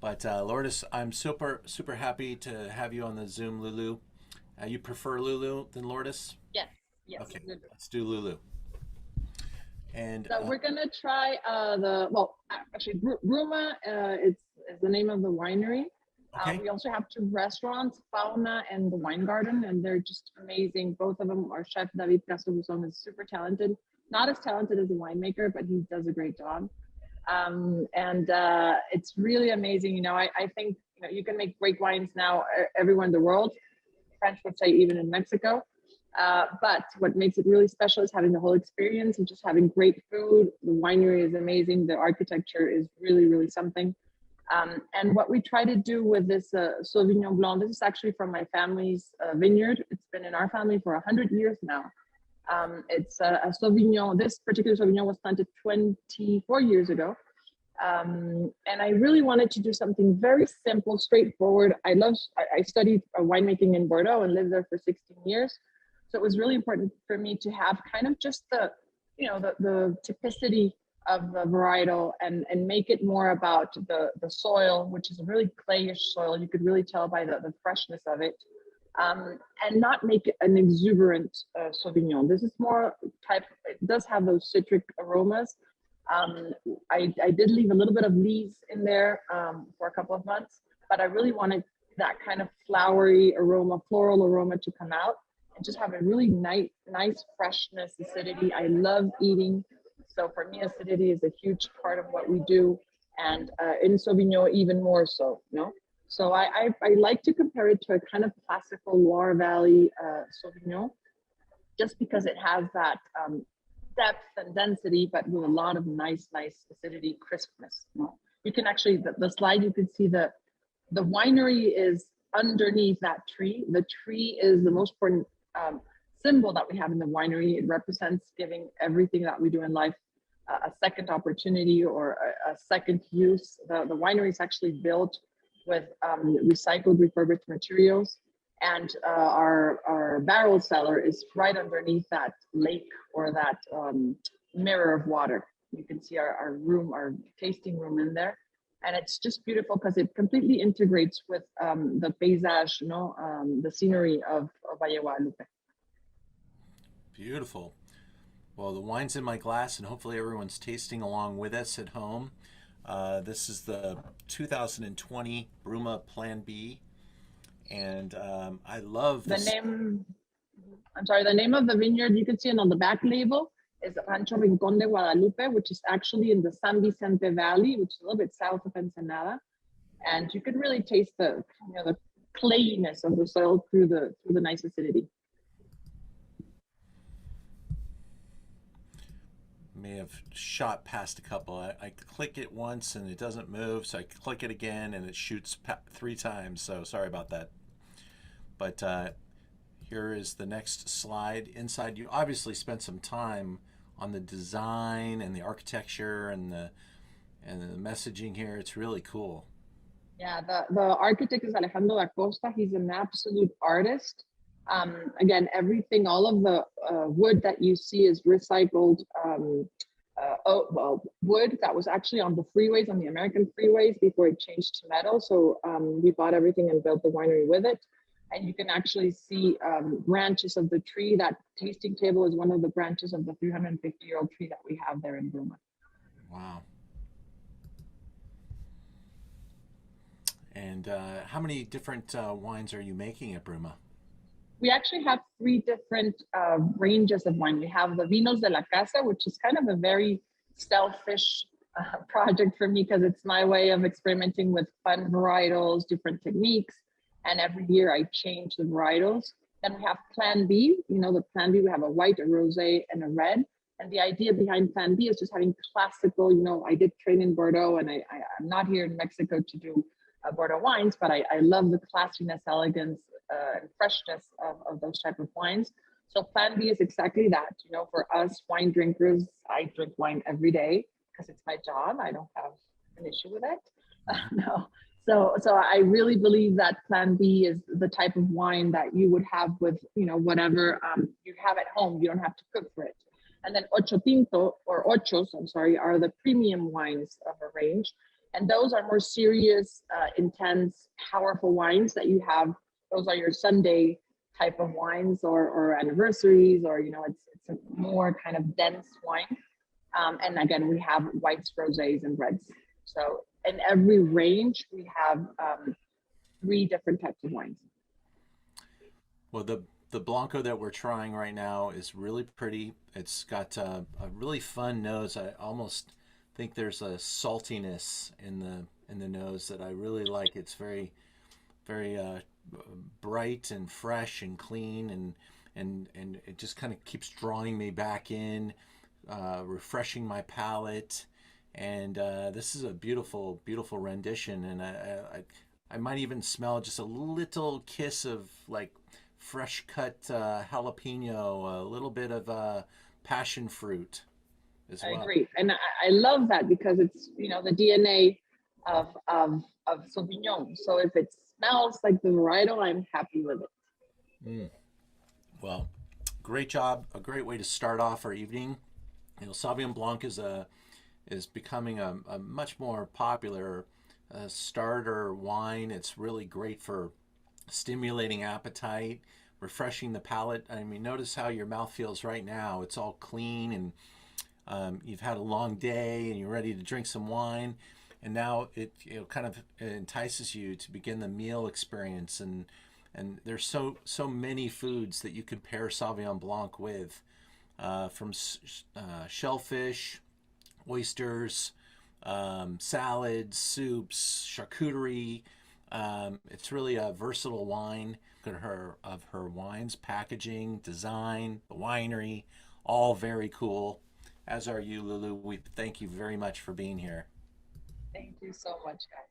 But Lourdes, I'm super happy to have you on the Zoom, Lulu. You prefer Lulu than Lourdes? Yes, yes, Okay, Lulu. let's do Lulu. And So we're gonna try actually Bruma. Is the name of the winery. okay, We also have two restaurants, Fauna and the Wine Garden, and they're just amazing. Both of them. Our chef David Castrobuzon is super talented. Not as talented as a winemaker, but he does a great job. And it's really amazing. I think you can make great wines now everywhere in the world. French would say even in Mexico. But what makes it really special is having the whole experience and just having great food. The winery is amazing. The architecture is really, really something. And what we try to do with this Sauvignon Blanc, this is actually from my family's vineyard. It's been in our family for 100 years now. It's a Sauvignon. This particular Sauvignon was planted 24 years ago. And I really wanted to do something very simple, straightforward. I studied winemaking in Bordeaux and lived there for 16 years. So it was really important for me to have kind of just the typicity of the varietal and make it more about the soil, which is a really clayish soil. You could really tell by the freshness of it. And not make it an exuberant Sauvignon. This is more it does have those citric aromas. um, I did leave a little bit of leaves in there for a couple of months, but I really wanted that kind of flowery aroma, floral aroma to come out and just have a really nice freshness, acidity. I love eating. So for me, acidity is a huge part of what we do. And in Sauvignon, even more so, So I like to compare it to a kind of classical Loire Valley Sauvignon, just because it has that depth and density, but with a lot of nice acidity, crispness. You can actually the slide you can see the winery is underneath that tree. The tree is the most important symbol that we have in the winery. It represents giving everything that we do in life a second opportunity or a second use. The winery is actually built with recycled, refurbished materials. And our barrel cellar is right underneath that lake or that mirror of water. You can see our room, our tasting room in there. And it's just beautiful because it completely integrates with the paysage, the scenery of Valle Guadalupe. beautiful. Well, the wine's in my glass, and hopefully everyone's tasting along with us at home. This is the 2020 Bruma Plan B, and I love The this. name, I'm sorry, the name of the vineyard, you can see it on the back label, is Rancho Rincon de Guadalupe, which is actually in the San Vicente Valley, which is a little bit south of Ensenada. And you can really taste the clayiness of the soil through the nice acidity. May have shot past a couple. I click it once and it doesn't move, so I click it again and it shoots three times. So sorry about that. But here is the next slide. Inside, you obviously spent some time on the design and the architecture and the messaging here. It's really cool. Yeah, the architect is Alejandro da Costa. He's an absolute artist. Again, everything, all of the wood that you see is recycled wood that was actually on the freeways, on the American freeways before it changed to metal. So we bought everything and built the winery with it. And you can actually see branches of the tree. That tasting table is one of the branches of the 350-year-old tree that we have there in Bruma. Wow. And how many different wines are you making at Bruma? We actually have three different ranges of wine. We have the Vinos de la Casa, which is kind of a very selfish project for me because it's my way of experimenting with fun varietals, different techniques. And every year I change the varietals. Then we have Plan B. The Plan B, we have a white, a rosé, and a red. And the idea behind Plan B is just having classical, I did train in Bordeaux and I'm not here in Mexico to do Bordeaux wines, but I love the classiness, elegance, and freshness of those type of wines. So Plan B is exactly that. For us wine drinkers, I drink wine every day because it's my job. I don't have an issue with it. No. So I really believe that Plan B is the type of wine that you would have with, whatever you have at home. You don't have to cook for it. And then Ocho Tinto or Ochos, I'm sorry, are the premium wines of a range. And those are more serious, intense, powerful wines that you have. Those are your Sunday type of wines, or anniversaries, or it's a more kind of dense wine. And again, we have whites, rosés, and reds. So in every range, we have three different types of wines. Well, the Blanco that we're trying right now is really pretty. It's got a really fun nose. I almost think there's a saltiness in the nose that I really like. It's very bright and fresh and clean, and it just kind of keeps drawing me back in, refreshing my palate. And this is a beautiful rendition, and I might even smell just a little kiss of like fresh cut jalapeno, a little bit of passion fruit as I well. agree, and I love that because it's the DNA of Sauvignon. So if it smells like the varietal, I'm happy with it. Mm. Well, great job. A great way to start off our evening. Sauvignon Blanc is becoming a much more popular starter wine. It's really great for stimulating appetite, refreshing the palate. I mean, notice how your mouth feels right now. It's all clean, and you've had a long day and you're ready to drink some wine. And now it kind of entices you to begin the meal experience. And there's so many foods that you can pair Sauvignon Blanc with, from shellfish, oysters, salads, soups, charcuterie. It's really a versatile wine. Look at her of her wines, packaging, design, the winery, all very cool. As are you, Lulu. We thank you very much for being here. Thank you so much, guys.